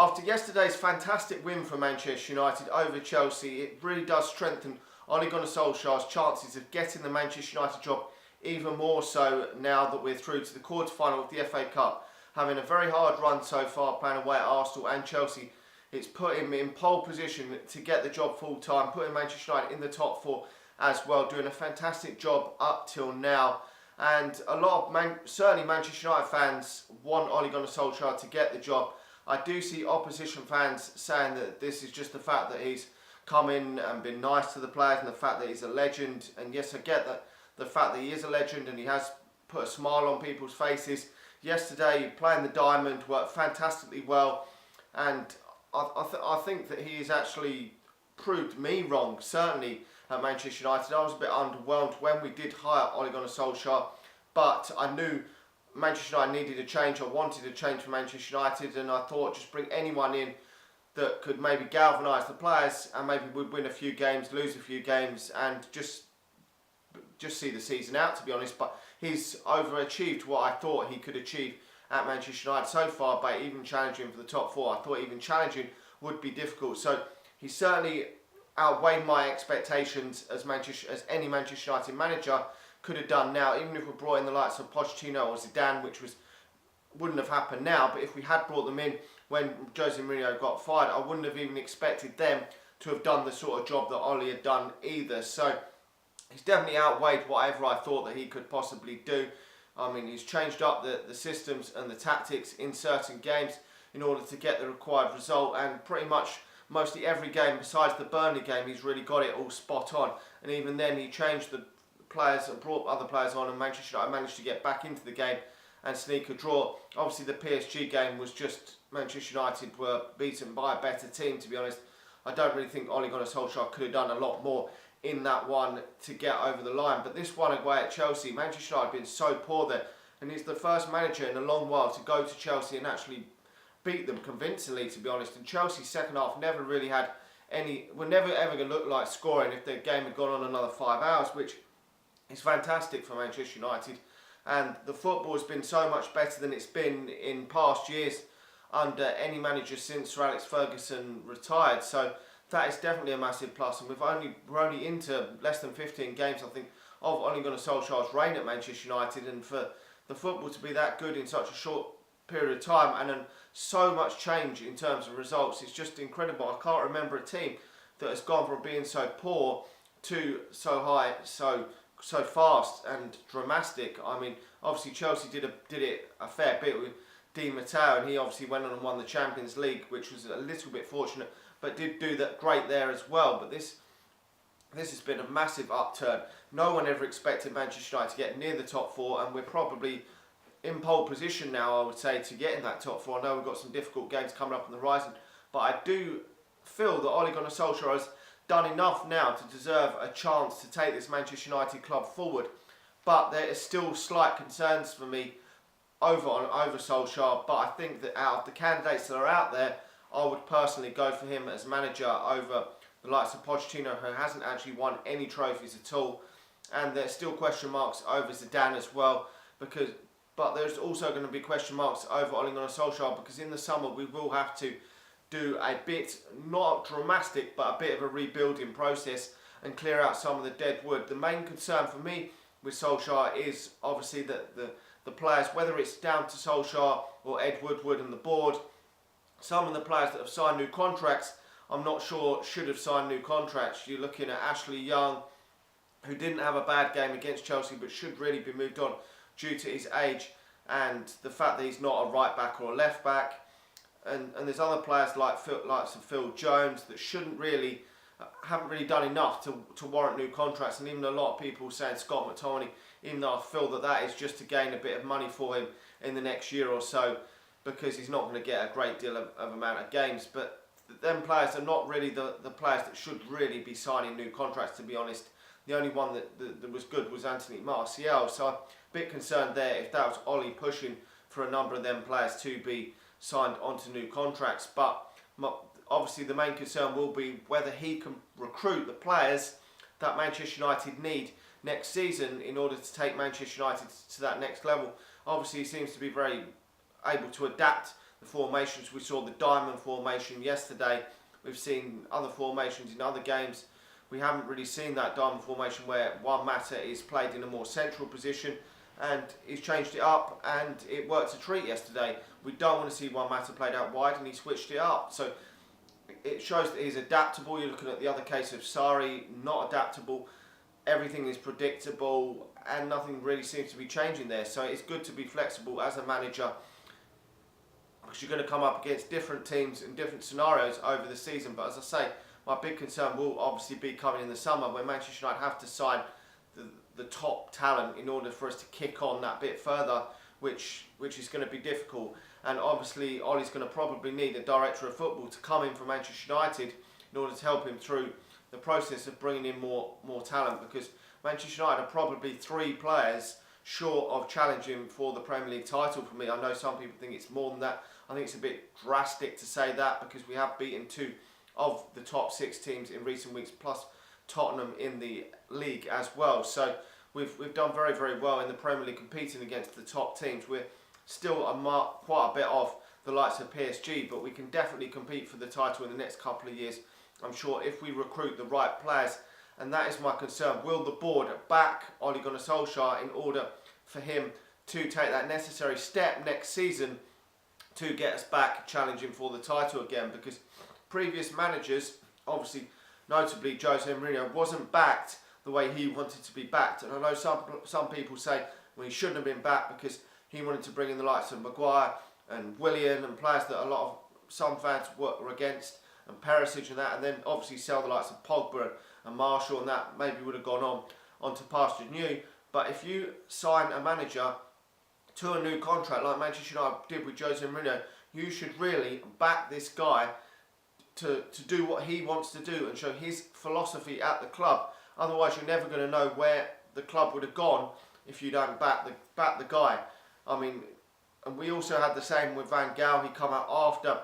After yesterday's fantastic win for Manchester United over Chelsea, it really does strengthen Ole Gunnar Solskjaer's chances of getting the Manchester United job even more so now that we're through to the quarter-final of the FA Cup. Having a very hard run so far, playing away at Arsenal and Chelsea, it's put him in pole position to get the job full-time, putting Manchester United in the top four as well, doing a fantastic job up till now. And a lot of, certainly Manchester United fans want Ole Gunnar Solskjaer to get the job. I do see opposition fans saying that this is just the fact that he's come in and been nice to the players and the fact that he's a legend. And yes, I get that the fact that he is a legend and he has put a smile on people's faces. Yesterday, playing the Diamond worked fantastically well, and I think that he has actually proved me wrong, certainly at Manchester United. I was a bit underwhelmed when we did hire Ole Gunnar Solskjaer, but I knew Manchester United needed a change. I wanted a change for Manchester United, and I thought just bring anyone in that could maybe galvanise the players and maybe would win a few games, lose a few games, and just see the season out, to be honest. But he's overachieved what I thought he could achieve at Manchester United so far by even challenging for the top four. I thought even challenging would be difficult. So he certainly outweighed my expectations as any Manchester United manager could have done. Now, even if we brought in the likes of Pochettino or Zidane, which wouldn't have happened now, but if we had brought them in when Jose Mourinho got fired, I wouldn't have even expected them to have done the sort of job that Ole had done either. So he's definitely outweighed whatever I thought that he could possibly do. I mean, he's changed up the systems and the tactics in certain games in order to get the required result, and pretty much mostly every game besides the Burnley game he's really got it all spot on. And even then he changed the players and brought other players on, and Manchester United managed to get back into the game and sneak a draw. Obviously the PSG game was just Manchester United were beaten by a better team, to be honest. I don't really think Ole Gunnar Solskjaer could have done a lot more in that one to get over the line. But this one away at Chelsea, Manchester United have been so poor there, and he's the first manager in a long while to go to Chelsea and actually beat them convincingly, to be honest. And Chelsea's second half never really had were never ever going to look like scoring if the game had gone on another 5 hours, which is fantastic for Manchester United. And the football has been so much better than it's been in past years under any manager since Sir Alex Ferguson retired. So that is definitely a massive plus. And we're only into less than 15 games, I think, of Ole Gunnar Solskjaer's reign at Manchester United, and for the football to be that good in such a short period of time and then so much change in terms of results, it's just incredible. I can't remember a team that has gone from being so poor to so high so fast and dramatic. I mean, obviously Chelsea did it a fair bit with Di Matteo, and he obviously went on and won the Champions League, which was a little bit fortunate, but did do that great there as well. But this has been a massive upturn. No one ever expected Manchester United to get near the top four, and we're probably in pole position now, I would say, to get in that top four. I know we've got some difficult games coming up on the horizon, but I do feel that Ole Gunnar Solskjaer has done enough now to deserve a chance to take this Manchester United club forward. But there is still slight concerns for me over Solskjaer. But I think that out of the candidates that are out there, I would personally go for him as manager over the likes of Pochettino, who hasn't actually won any trophies at all. And there's still question marks over Zidane as well, but there's also going to be question marks over Ole Gunnar Solskjaer, because in the summer we will have to do a bit, not dramatic, but a bit of a rebuilding process and clear out some of the dead wood. The main concern for me with Solskjaer is obviously that the players, whether it's down to Solskjaer or Ed Woodward and the board, some of the players that have signed new contracts, I'm not sure should have signed new contracts. You're looking at Ashley Young, who didn't have a bad game against Chelsea but should really be moved on due to his age and the fact that he's not a right back or a left back. And there's other players like Phil Jones that haven't really done enough to warrant new contracts. And even a lot of people saying Scott McTominay, even though I feel that is just to gain a bit of money for him in the next year or so, because he's not going to get a great deal of amount of games. But them players are not really the players that should really be signing new contracts, to be honest. The only one that was good was Anthony Martial. So I'm a bit concerned there if that was Ole pushing for a number of them players to be signed onto new contracts. But obviously the main concern will be whether he can recruit the players that Manchester United need next season in order to take Manchester United to that next level. Obviously he seems to be very able to adapt the formations. We saw the diamond formation yesterday. We've seen other formations in other games. We haven't really seen that diamond formation where Juan Mata is played in a more central position, and he's changed it up and it worked a treat yesterday. We don't want to see Juan Mata played out wide, and he switched it up. So it shows that he's adaptable. You're looking at the other case of Sarri, not adaptable. Everything is predictable and nothing really seems to be changing there. So it's good to be flexible as a manager, because you're going to come up against different teams and different scenarios over the season. But as I say, my big concern will obviously be coming in the summer, when Manchester United have to sign the top talent in order for us to kick on that bit further, which is going to be difficult. And obviously Ollie's going to probably need a director of football to come in from Manchester United in order to help him through the process of bringing in more talent, because Manchester United are probably 3 players short of challenging for the Premier League title for me. I know some people think it's more than that. I think it's a bit drastic to say that, because we have beaten 2 of the top 6 teams in recent weeks, plus Tottenham in the league as well. So we've done very, very well in the Premier League, competing against the top teams. We're still quite a bit off the likes of PSG, but we can definitely compete for the title in the next couple of years, I'm sure, if we recruit the right players. And that is my concern. Will the board back Ole Gunnar Solskjaer in order for him to take that necessary step next season to get us back challenging for the title again? Because previous managers, obviously notably Jose Mourinho, wasn't backed the way he wanted to be backed. And I know some people say, well, he shouldn't have been backed because he wanted to bring in the likes of Maguire and Willian and players that some fans were against, and Perisic and that, and then obviously sell the likes of Pogba and Marshall, and that maybe would have gone on to pastures new. But if you sign a manager to a new contract like Manchester United did with Jose Mourinho, you should really back this guy to do what he wants to do and show his philosophy at the club. Otherwise, you're never going to know where the club would have gone if you don't back the guy. I mean, and we also had the same with Van Gaal. He come out after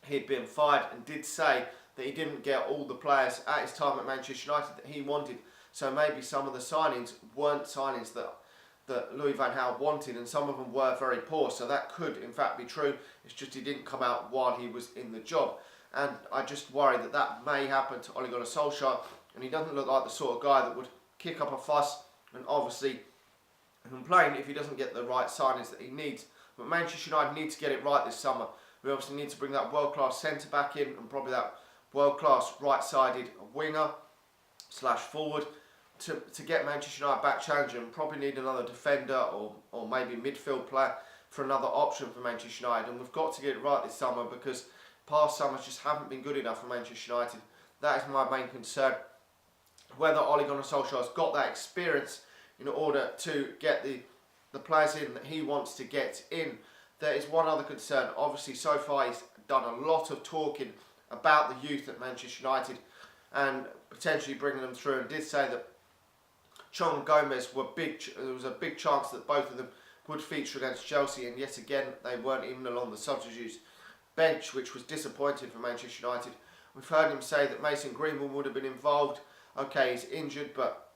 he'd been fired and did say that he didn't get all the players at his time at Manchester United that he wanted. So maybe some of the signings weren't signings that Louis van Gaal wanted, and some of them were very poor. So that could in fact be true. It's just he didn't come out while he was in the job. And I just worry that may happen to Ole Gunnar Solskjaer, and he doesn't look like the sort of guy that would kick up a fuss and obviously complain if he doesn't get the right signings that he needs. But Manchester United need to get it right this summer. We obviously need to bring that world-class centre-back in, and probably that world-class right-sided winger/forward to get Manchester United back challenging. Probably need another defender or maybe midfield player for another option for Manchester United. And we've got to get it right this summer, because past summers just haven't been good enough for Manchester United. That is my main concern. Whether Ole Gunnar Solskjaer's got that experience in order to get the players in that he wants to get in. There is one other concern. Obviously, so far he's done a lot of talking about the youth at Manchester United and potentially bringing them through, and did say that Chong and Gomez were there was a big chance that both of them would feature against Chelsea, and yet again they weren't even along the substitutes bench, which was disappointing for Manchester United. We've heard him say that Mason Greenwood would have been involved. Okay, he's injured, but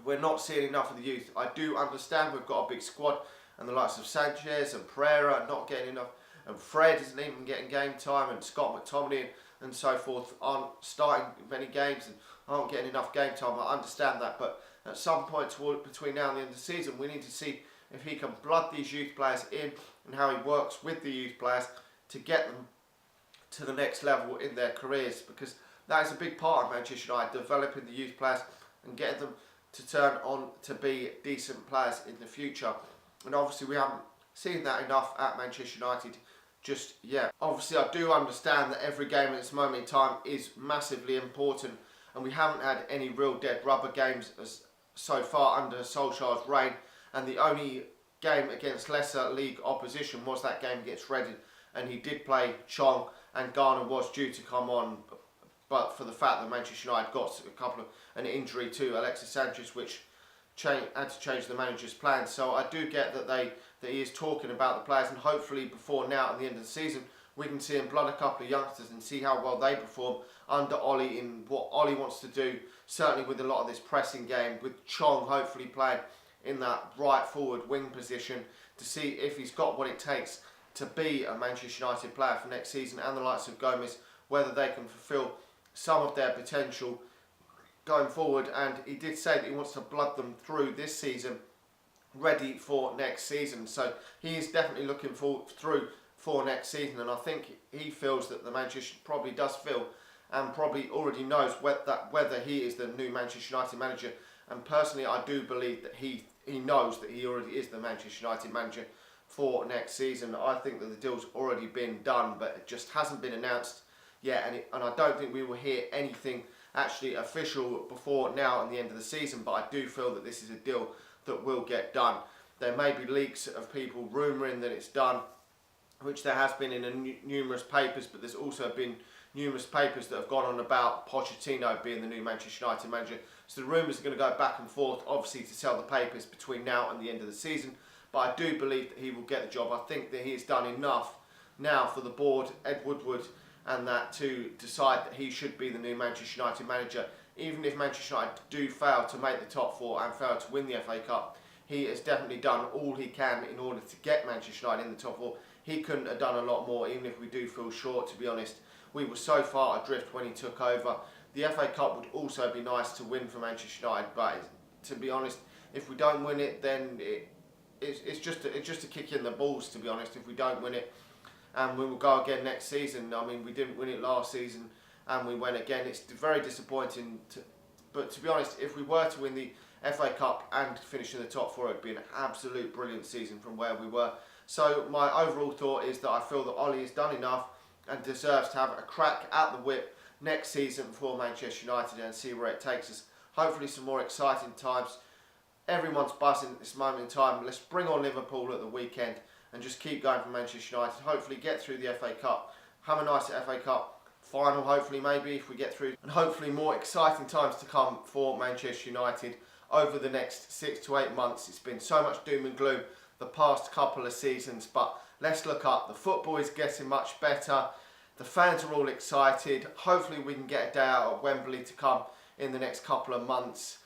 we're not seeing enough of the youth. I do understand we've got a big squad, and the likes of Sanchez and Pereira are not getting enough, and Fred isn't even getting game time, and Scott McTominay and so forth aren't starting many games and aren't getting enough game time. I understand that, but at some point between now and the end of the season, we need to see if he can blood these youth players in and how he works with the youth players to get them to the next level in their careers, because that is a big part of Manchester United, developing the youth players and getting them to turn on to be decent players in the future. And obviously we haven't seen that enough at Manchester United just yet. Obviously I do understand that every game at this moment in time is massively important, and we haven't had any real dead rubber games so far under Solskjaer's reign, and the only game against lesser league opposition was that game against Reading, and he did play Chong, and Gunnar was due to come on, but for the fact that Manchester United got an injury to Alexis Sanchez, which had to change the manager's plans. So I do get that he is talking about the players, and hopefully before now at the end of the season we can see him blood a couple of youngsters and see how well they perform under Ollie in what Ollie wants to do, certainly with a lot of this pressing game, with Chong hopefully playing in that right forward wing position, to see if he's got what it takes to be a Manchester United player for next season, and the likes of Gomez, whether they can fulfil some of their potential going forward. And he did say that he wants to blood them through this season, ready for next season. So he is definitely looking through for next season, and I think he feels that the Manchester probably does feel and probably already knows whether he is the new Manchester United manager. And personally, I do believe that he knows that he already is the Manchester United manager for next season. I think that the deal's already been done, but it just hasn't been announced yet, and I don't think we will hear anything actually official before now and the end of the season. But I do feel that this is a deal that will get done. There may be leaks of people rumouring that it's done, which there has been in numerous papers, but there's also been numerous papers that have gone on about Pochettino being the new Manchester United manager. So the rumours are going to go back and forth, obviously, to sell the papers between now and the end of the season. But I do believe that he will get the job. I think that he has done enough now for the board, Ed Woodward, and that to decide that he should be the new Manchester United manager. Even if Manchester United do fail to make the top four and fail to win the FA Cup, he has definitely done all he can in order to get Manchester United in the top four. He couldn't have done a lot more, even if we do feel short, to be honest. We were so far adrift when he took over. The FA Cup would also be nice to win for Manchester United, but to be honest, if we don't win it, then it's just a kick in the balls, to be honest, if we don't win it. And we will go again next season. I mean, we didn't win it last season, and we went again. It's very disappointing. But to be honest, if we were to win the FA Cup and finish in the top four, it would be an absolute brilliant season from where we were. So my overall thought is that I feel that Ollie has done enough and deserves to have a crack at the whip next season for Manchester United and see where it takes us. Hopefully some more exciting times. Everyone's buzzing at this moment in time. Let's bring on Liverpool at the weekend and just keep going for Manchester United. Hopefully get through the FA Cup. Have a nice FA Cup final, hopefully, maybe, if we get through. And hopefully more exciting times to come for Manchester United over the next 6 to 8 months. It's been so much doom and gloom the past couple of seasons, but let's look up. The football is getting much better. The fans are all excited. Hopefully we can get a day out at Wembley to come in the next couple of months.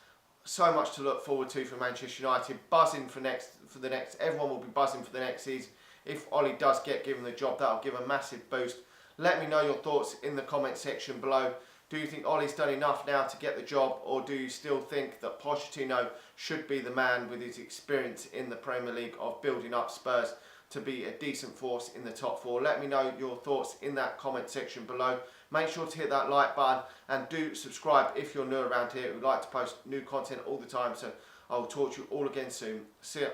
So much to look forward to for Manchester United. Buzzing for the next. Everyone will be buzzing for the next season. If Ollie does get given the job, that'll give a massive boost. Let me know your thoughts in the comment section below. Do you think Ollie's done enough now to get the job, or do you still think that Pochettino should be the man with his experience in the Premier League of building up Spurs to be a decent force in the top four? Let me know your thoughts in that comment section below. Make sure to hit that like button and do subscribe if you're new around here. We like to post new content all the time, so I'll talk to you all again soon. See ya.